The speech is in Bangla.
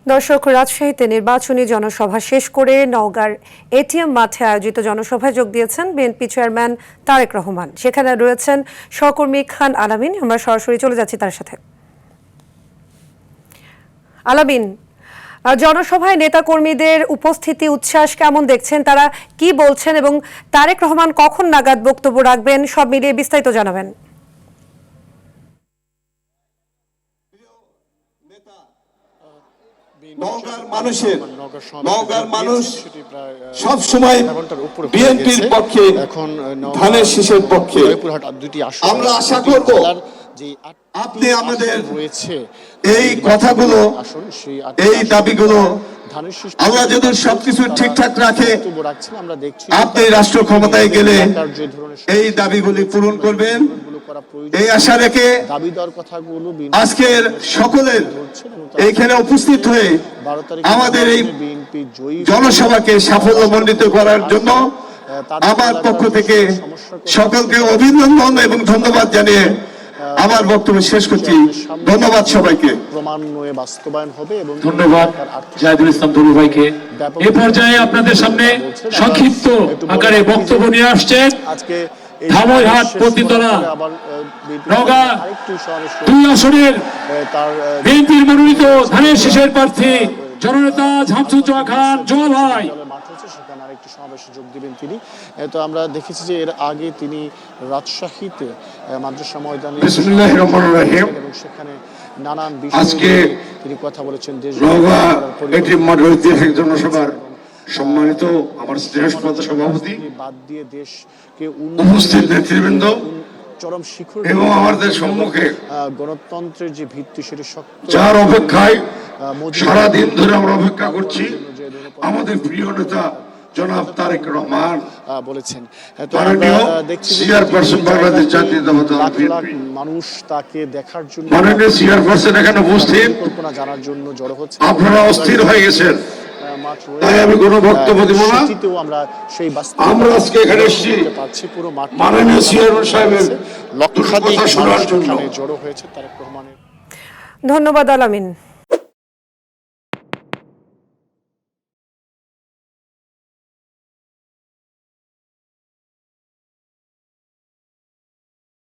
দর্শক, রাজশাহীতে নির্বাচনী জনসভা শেষ করে নওগাঁর এটিএম মাঠে আয়োজিত জনসভায় যোগ দিয়েছেন বিএনপি চেয়ারম্যান তারেক রহমান। সেখানে রয়েছেন সহকর্মী খান আলামিন। আমরা সরাসরি চলে যাচ্ছি তার সাথে। আলামিন, জনসভায় নেতাকর্মীদের উপস্থিতি উচ্ছ্বাস কেমন দেখছেন, তারা কি বলছেন এবং তারেক রহমান কখন নাগাদ বক্তব্য রাখবেন, সব মিলিয়ে বিস্তারিত জানাবেন। নওগাঁর মানুষ সব সময় বিএনপির পক্ষে, ধানের শীষের পক্ষে। আমরা আশা করব আপনি আমাদের এই কথাগুলো, এই দাবিগুলো, আল্লাহ যদি সবকিছু ঠিকঠাক রাখে, আপনি রাষ্ট্র ক্ষমতায় গেলে এই দাবিগুলি পূরণ করবেন এই আশা রেখে আজকের সকলের এইখানে উপস্থিত হয়ে আমাদের এই জনসভাকে সাফল্যমণ্ডিত করার জন্য আমার পক্ষ থেকে সকলকে অভিনন্দন এবং ধন্যবাদ জানিয়ে আমার বক্তব্য শেষ করছি। ধন্যবাদ সবাইকে। ক্রমান্বয়ে বাস্তবায়ন হবে এবং ধন্যবাদ জাহিদুল ইসলাম দুলু ভাইকে। এই পর্যায়ে আপনাদের সামনে সংক্ষিপ্ত আকারে বক্তব্য নিয়ে আসছেন আজকে ধামইরহাট পতিতলা নওগাঁ 2 আসনের বিএনপির মনোনীত ধানের শীষের প্রার্থী জননেতা শামসুজ্জোহা খান জোয়া ভাই। সেখানে আরেকটি সমাবেশে যোগ দিবেন তিনি। তো আমরা দেখেছি যে এর আগে তিনি রাজশাহীতে মাদ্রাসা ময়দানে এবং সেখানে নানান বিষয়ে তিনি কথা বলেছেন। জনসভার সম্মানিত আমার শ্রেষ্ঠ সভাপতি, বাদ দিয়ে দেশকে উপস্থিত নেতৃবৃন্দ চরম শিখর এবং আমাদের সম্মুখে গণতন্ত্রের যে ভিত্তি সেটি শক্ত, যার অপেক্ষায় সারাদিন ধরে আমরা অপেক্ষা করছি, আমাদের প্রিয় নেতা জনাব তারেক রহমান বলেছেন। বাংলাদেশ জাতীয়তাবাদী মানুষ তাকে দেখার জন্য, মাননীয় চেয়ারপারসন এখানে উপস্থিত, পরিকল্পনা জানার জন্য জড়ো হচ্ছে। আপনারা অস্থির হয়ে গেছেন, তাই আমি কোনো বক্তব্য দিব না। আমরা আজকে এখানে এসেছি পুরো মাঠ মাননীয় চেয়ারম্যান সাহেবের লক্ষাধিক মানুষ জড়ো হয়েছে তারেক রহমানের। ধন্যবাদ আলামিন।